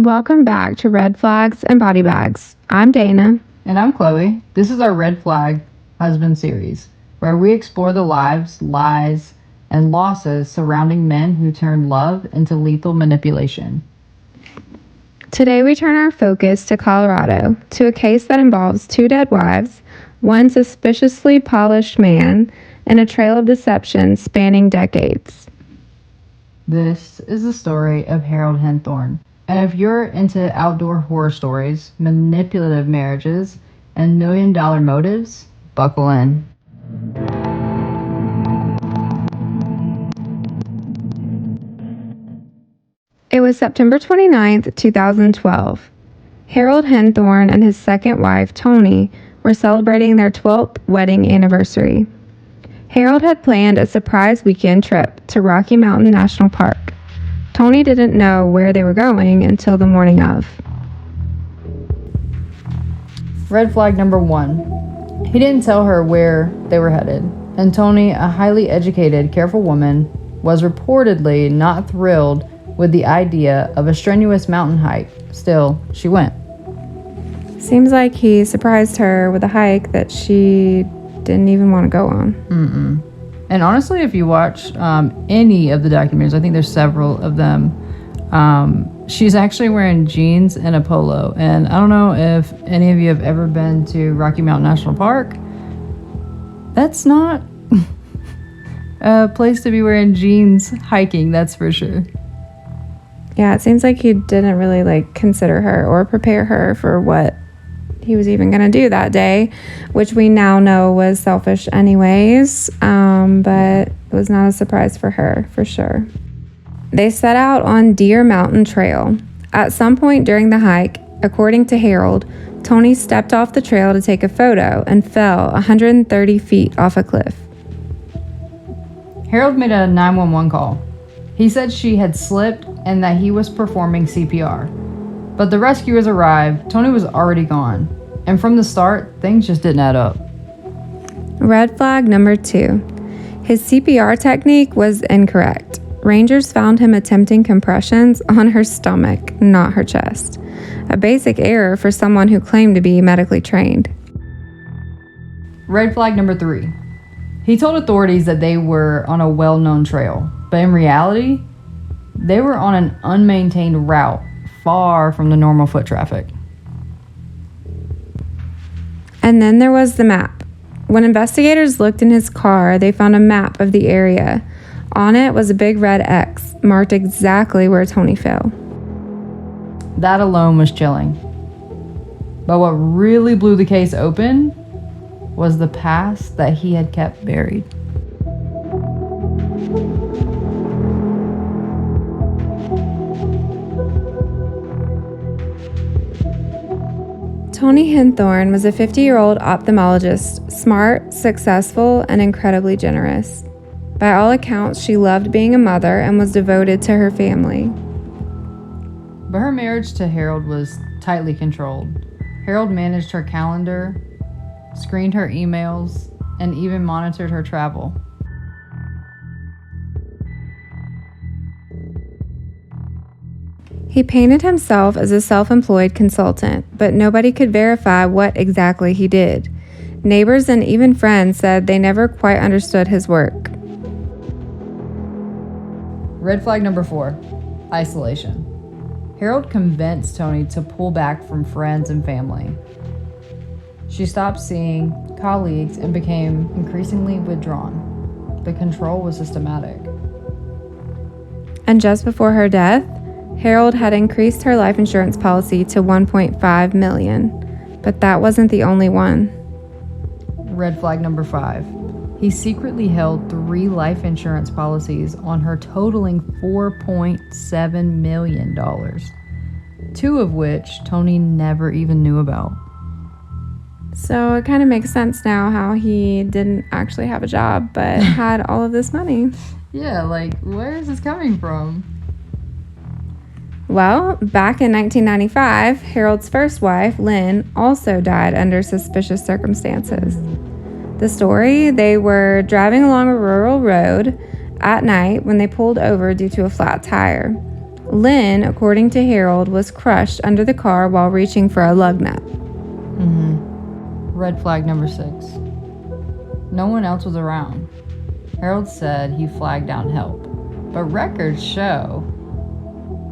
Welcome back to Red Flags and Body Bags. I'm Dana. And I'm Chloe. This is our Red Flag Husband series, where we explore the lives, lies, and losses surrounding men who turn love into lethal manipulation. Today we turn our focus to Colorado, to a case that involves 2 dead wives, one suspiciously polished man, and a trail of deception spanning decades. This is the story of Harold Henthorn. And if you're into outdoor horror stories, manipulative marriages, and million-dollar motives, buckle in. It was September 29th, 2012. Harold Henthorn and his second wife, Toni, were celebrating their 12th wedding anniversary. Harold had planned a surprise weekend trip to Rocky Mountain National Park. Toni didn't know where they were going until the morning of. Red flag number 1. He didn't tell her where they were headed, and Toni, a highly educated, careful woman, was reportedly not thrilled with the idea of a strenuous mountain hike. Still, she went. Seems like he surprised her with a hike that she didn't even want to go on. And honestly, if you watch any of the documentaries, I think there's several of them, she's actually wearing jeans and a polo. And I don't know if any of you have ever been to Rocky Mountain National Park. That's not a place to be wearing jeans hiking, that's for sure. Yeah, it seems like he didn't really consider her or prepare her for what he was even going to do that day, which we now know was selfish anyways, but it was not a surprise for her, for sure. They set out on Deer Mountain Trail. At some point during the hike, according to Harold, Toni stepped off the trail to take a photo and fell 130 feet off a cliff. Harold made a 911 call. He said she had slipped and that he was performing CPR. But the rescuers arrived, Toni was already gone. And from the start, things just didn't add up. Red flag number 2. His CPR technique was incorrect. Rangers found him attempting compressions on her stomach, not her chest. A basic error for someone who claimed to be medically trained. Red flag number 3. He told authorities that they were on a well-known trail, but in reality, they were on an unmaintained route far from the normal foot traffic. And then there was the map. When investigators looked in his car, they found a map of the area. On it was a big red X, marked exactly where Toni fell. That alone was chilling. But what really blew the case open was the past that he had kept buried. Toni Henthorn was a 50-year-old ophthalmologist, smart, successful, and incredibly generous. By all accounts, she loved being a mother and was devoted to her family. But her marriage to Harold was tightly controlled. Harold managed her calendar, screened her emails, and even monitored her travel. He painted himself as a self-employed consultant, but nobody could verify what exactly he did. Neighbors and even friends said they never quite understood his work. Red flag number 4, isolation. Harold convinced Toni to pull back from friends and family. She stopped seeing colleagues and became increasingly withdrawn. The control was systematic. And just before her death, Harold had increased her life insurance policy to $1.5 million, but that wasn't the only one. Red flag number 5. He secretly held 3 life insurance policies on her, totaling $4.7 million, 2 of which Toni never even knew about. So it kind of makes sense now how he didn't actually have a job, but had all of this money. Yeah, where is this coming from? Well, back in 1995, Harold's first wife, Lynn, also died under suspicious circumstances. The story, they were driving along a rural road at night when they pulled over due to a flat tire. Lynn, according to Harold, was crushed under the car while reaching for a lug nut. Red flag number 6. No one else was around. Harold said he flagged down help, but records show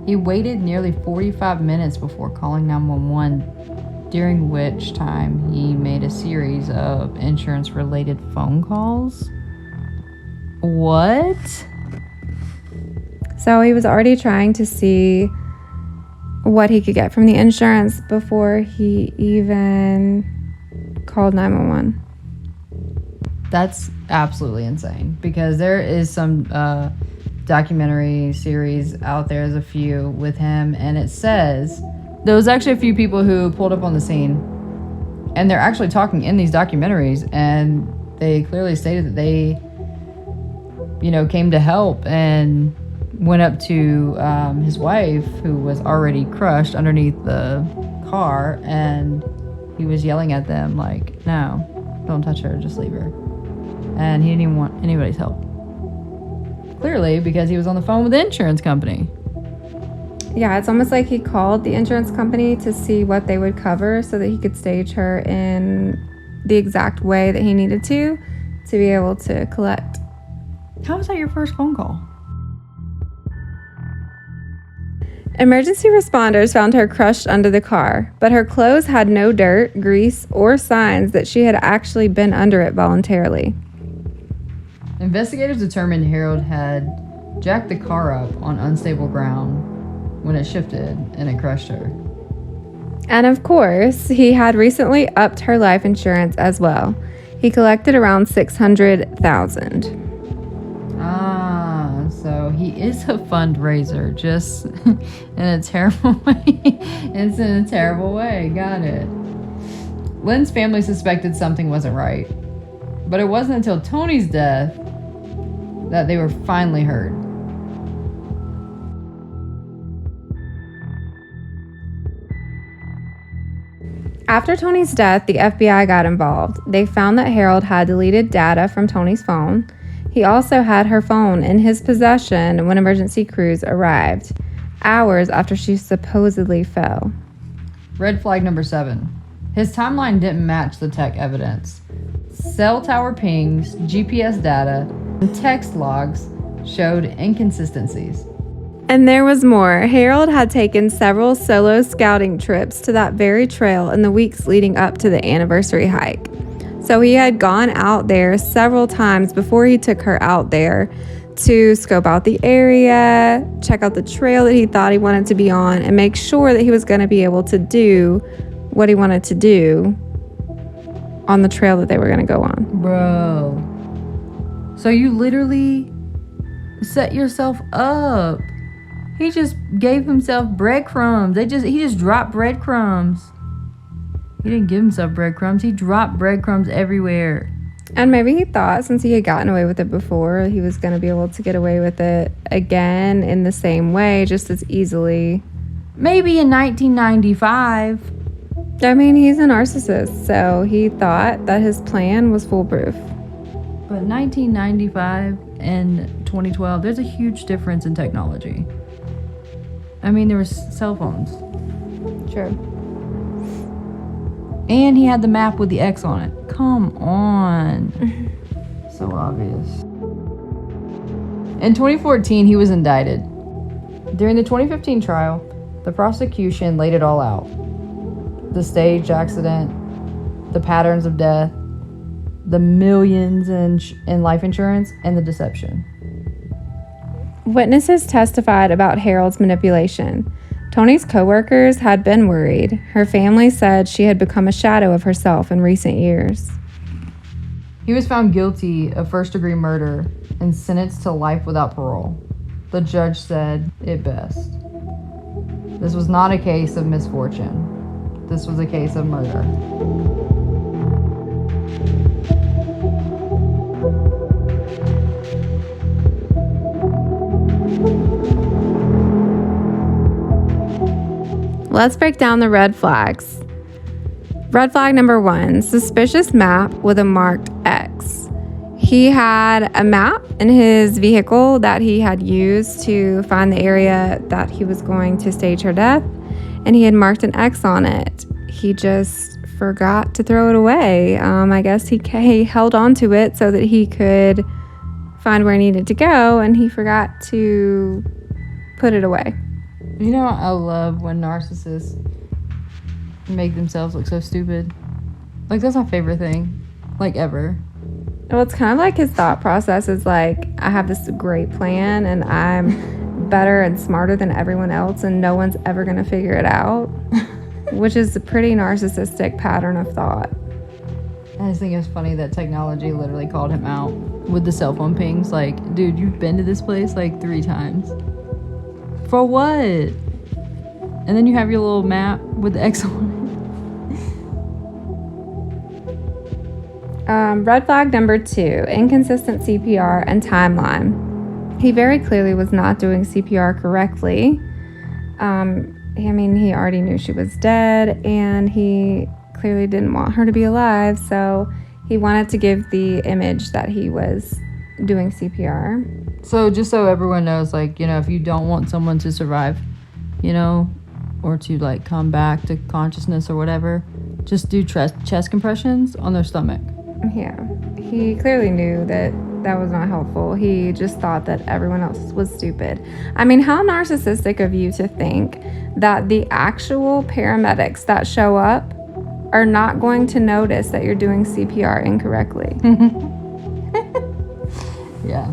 he waited nearly 45 minutes before calling 911, during which time he made a series of insurance-related phone calls. What? So he was already trying to see what he could get from the insurance before he even called 911. That's absolutely insane, because there is some documentary series out there. There's a few with him, and it says there was actually a few people who pulled up on the scene, and they're actually talking in these documentaries, and they clearly stated that they, came to help and went up to his wife, who was already crushed underneath the car, and he was yelling at them like, no, don't touch her, just leave her. And he didn't even want anybody's help. Clearly, because he was on the phone with the insurance company. Yeah, it's almost like he called the insurance company to see what they would cover so that he could stage her in the exact way that he needed to be able to collect. How was that your first phone call? Emergency responders found her crushed under the car, but her clothes had no dirt, grease, or signs that she had actually been under it voluntarily. Investigators determined Harold had jacked the car up on unstable ground when it shifted and it crushed her. And of course, he had recently upped her life insurance as well. He collected around $600,000. So he is a fundraiser, just in a terrible way. It's in a terrible way. Got it. Lynn's family suspected something wasn't right, but it wasn't until Toni's death that they were finally heard. After Toni's death, the FBI got involved. They found that Harold had deleted data from Toni's phone. He also had her phone in his possession when emergency crews arrived, hours after she supposedly fell. Red flag number 7. His timeline didn't match the tech evidence. Cell tower pings, GPS data, and text logs showed inconsistencies. And there was more. Harold had taken several solo scouting trips to that very trail in the weeks leading up to the anniversary hike. So he had gone out there several times before he took her out there to scope out the area, check out the trail that he thought he wanted to be on, and make sure that he was going to be able to do what he wanted to do on the trail that they were going to go on. Bro. So you literally set yourself up. He just gave himself breadcrumbs. He just dropped breadcrumbs. He didn't give himself breadcrumbs. He dropped breadcrumbs everywhere. And maybe he thought since he had gotten away with it before, he was going to be able to get away with it again in the same way, just as easily. Maybe in 1995. I mean, he's a narcissist, so he thought that his plan was foolproof. But 1995 and 2012, there's a huge difference in technology. I mean, there were cell phones. True. And he had the map with the X on it. Come on. So obvious. In 2014, he was indicted. During the 2015 trial, the prosecution laid it all out. The staged accident, the patterns of death, the millions in life insurance, and the deception. Witnesses testified about Harold's manipulation. Toni's coworkers had been worried. Her family said she had become a shadow of herself in recent years. He was found guilty of first-degree murder and sentenced to life without parole. The judge said it best. This was not a case of misfortune. This was a case of murder. Let's break down the red flags. Red flag number 1, suspicious map with a marked X. He had a map in his vehicle that he had used to find the area that he was going to stage her death, and he had marked an X on it. He just forgot to throw it away. I guess he held on to it so that he could find where he needed to go, and he forgot to put it away. You know, I love when narcissists make themselves look so stupid. Like, that's my favorite thing, like, ever. Well, it's kind of like his thought process is like, I have this great plan and I'm better and smarter than everyone else and no one's ever going to figure it out, which is a pretty narcissistic pattern of thought. I just think it's funny that technology literally called him out with the cell phone pings. Like, dude, you've been to this place like 3 times. For what? And then you have your little map with the X on it. Red flag number 2, inconsistent CPR and timeline. He very clearly was not doing CPR correctly. He already knew she was dead, and he clearly didn't want her to be alive, so he wanted to give the image that he was doing CPR. So just so everyone knows, like, you know, if you don't want someone to survive, you know, or to, like, come back to consciousness or whatever, just do chest compressions on their stomach. Yeah, he clearly knew that was not helpful. He just thought that everyone else was stupid. I mean, how narcissistic of you to think that the actual paramedics that show up are not going to notice that you're doing CPR incorrectly. Yeah.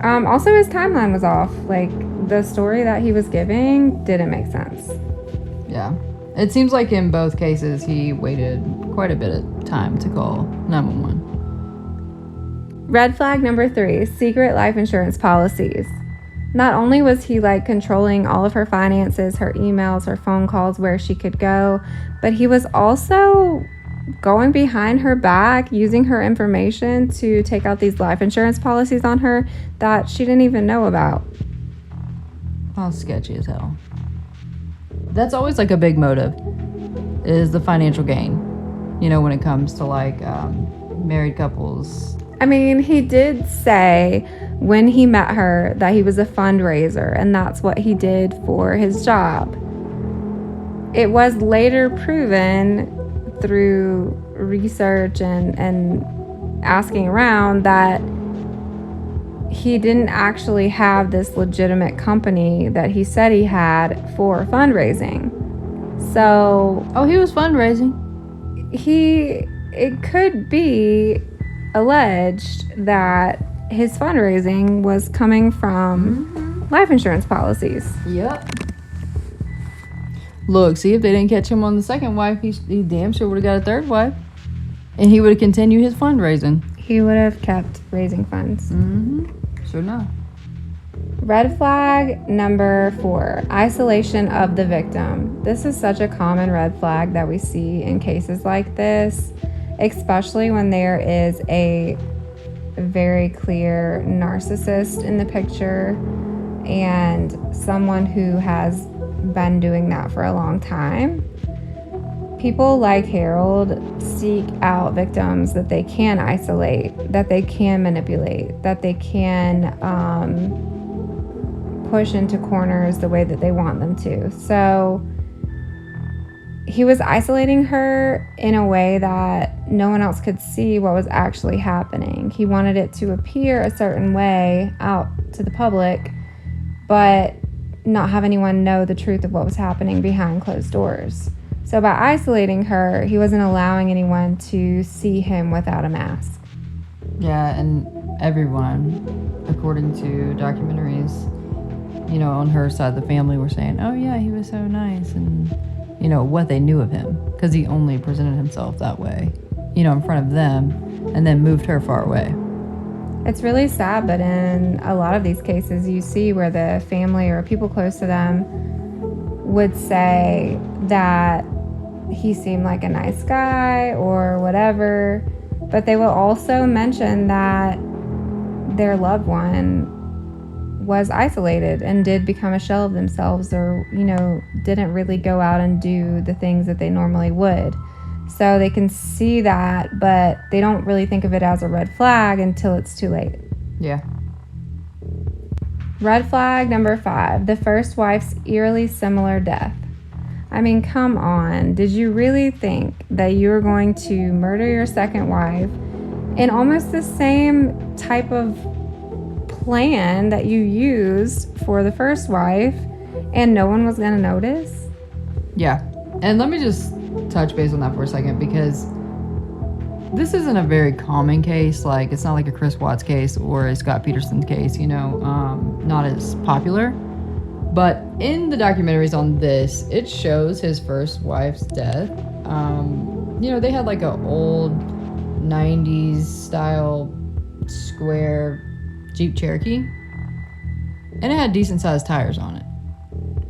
Also, his timeline was off. Like, the story that he was giving didn't make sense. Yeah. It seems like in both cases he waited quite a bit of time to call 911. Red flag number 3, secret life insurance policies. Not only was he like controlling all of her finances, her emails, her phone calls, where she could go, but he was also going behind her back, using her information to take out these life insurance policies on her that she didn't even know about. Oh, sketchy as hell. That's always like a big motive, is the financial gain, you know, when it comes to like married couples. I mean, he did say when he met her that he was a fundraiser, and that's what he did for his job. It was later proven through research and asking around that he didn't actually have this legitimate company that he said he had for fundraising. So... Oh, he was fundraising. It could be alleged that his fundraising was coming from life insurance policies. Yep. Look, see, if they didn't catch him on the second wife, he damn sure would have got a third wife. And he would have continued his fundraising. He would have kept raising funds. Sure enough. Red flag number 4, isolation of the victim. This is such a common red flag that we see in cases like this, especially when there is a very clear narcissist in the picture and someone who has been doing that for a long time. People like Harold seek out victims that they can isolate, that they can manipulate, that they can push into corners the way that they want them to. So he was isolating her in a way that no one else could see what was actually happening. He wanted it to appear a certain way out to the public, but not have anyone know the truth of what was happening behind closed doors. So by isolating her, he wasn't allowing anyone to see him without a mask. Yeah, and everyone, according to documentaries, you know, on her side of the family were saying, oh yeah, he was so nice, and, you know, what they knew of him, because he only presented himself that way, you know, in front of them, and then moved her far away. It's really sad, but in a lot of these cases, you see where the family or people close to them would say that he seemed like a nice guy or whatever, but they will also mention that their loved one was isolated and did become a shell of themselves, or, you know, didn't really go out and do the things that they normally would. So they can see that, but they don't really think of it as a red flag until it's too late. Yeah. Red flag number 5, the first wife's eerily similar death. I mean, come on. Did you really think that you were going to murder your second wife in almost the same type of plan that you used for the first wife and no one was going to notice? Yeah. And let me just touch base on that for a second, because this isn't a very common case. Like, it's not like a Chris Watts case or a Scott Peterson case, not as popular. But in the documentaries on this, it shows his first wife's death. They had like an old 90s style square Jeep Cherokee, and it had decent sized tires on it.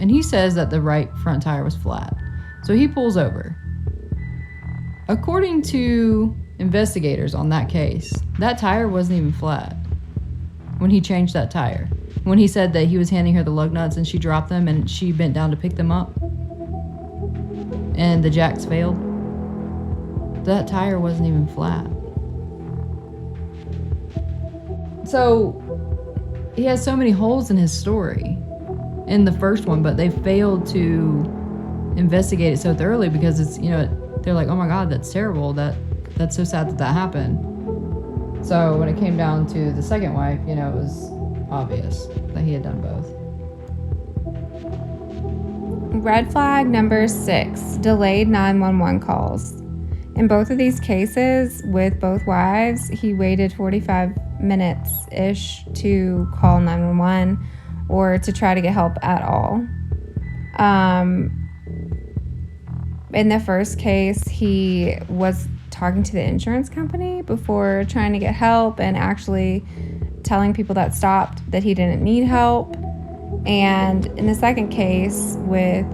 And he says that the right front tire was flat. So he pulls over. According to investigators on that case, that tire wasn't even flat when he changed that tire. When he said that he was handing her the lug nuts and she dropped them and she bent down to pick them up and the jacks failed, that tire wasn't even flat. So he has so many holes in his story in the first one, but they failed to investigate it so thoroughly because it's, they're like, oh my God, that's terrible. That's so sad that happened. So when it came down to the second wife, it was obvious that he had done both. Red flag number 6, delayed 911 calls. In both of these cases, with both wives, he waited 45 minutes-ish to call 911 or to try to get help at all. In the first case, he was talking to the insurance company before trying to get help and actually telling people that stopped that he didn't need help. And in the second case with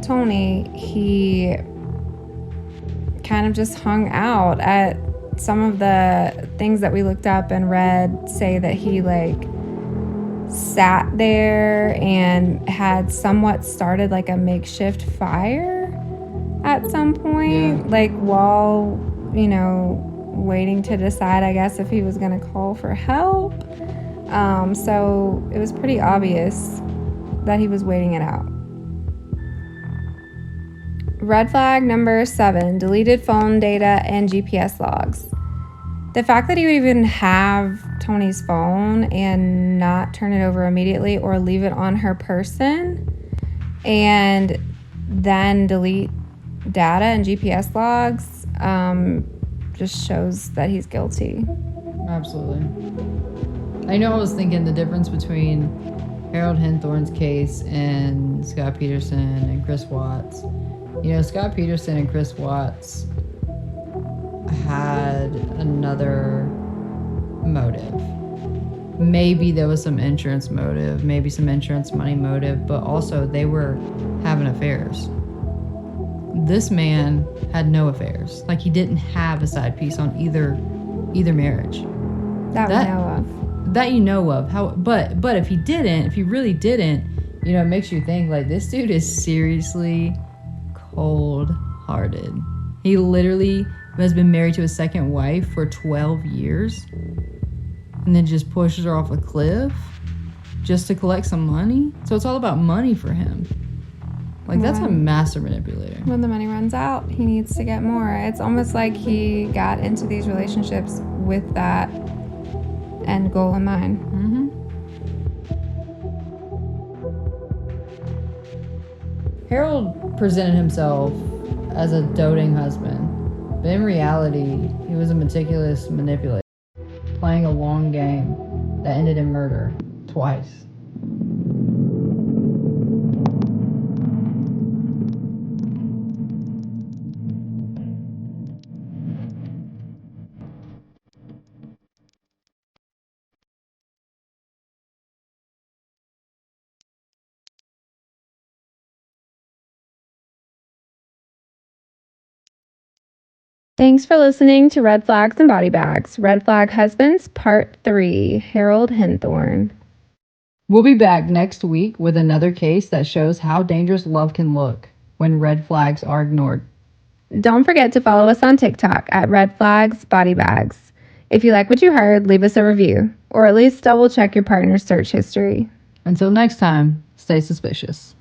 Toni, he kind of just hung out. At some of the things that we looked up and read say that he sat there and had somewhat started like a makeshift fire at some point, while waiting to decide, I guess, if he was going to call for help. So it was pretty obvious that he was waiting it out. Red flag number 7, deleted phone data and GPS logs. The fact that he would even have Toni's phone and not turn it over immediately or leave it on her person and then delete data and GPS logs just shows that he's guilty. Absolutely. I was thinking the difference between Harold Henthorn's case and Scott Peterson and Chris Watts. Scott Peterson and Chris Watts had another motive. Maybe there was some insurance motive, maybe some insurance money motive, but also they were having affairs. This man had no affairs. Like, he didn't have a side piece on either marriage. That we know of. That you know of. But if he really didn't, it makes you think, like, this dude is seriously cold-hearted. He literally has been married to his second wife for 12 years and then just pushes her off a cliff just to collect some money. So it's all about money for him. Like, that's a master manipulator. When the money runs out, he needs to get more. It's almost like he got into these relationships with that end goal in mind. Mm-hmm. Harold presented himself as a doting husband, but in reality, he was a meticulous manipulator, playing a long game that ended in murder twice. Thanks for listening to Red Flags and Body Bags. Red Flag Husbands, Part 3, Harold Henthorn. We'll be back next week with another case that shows how dangerous love can look when red flags are ignored. Don't forget to follow us on TikTok at Red Flags Body Bags. If you like what you heard, leave us a review, or at least double check your partner's search history. Until next time, stay suspicious.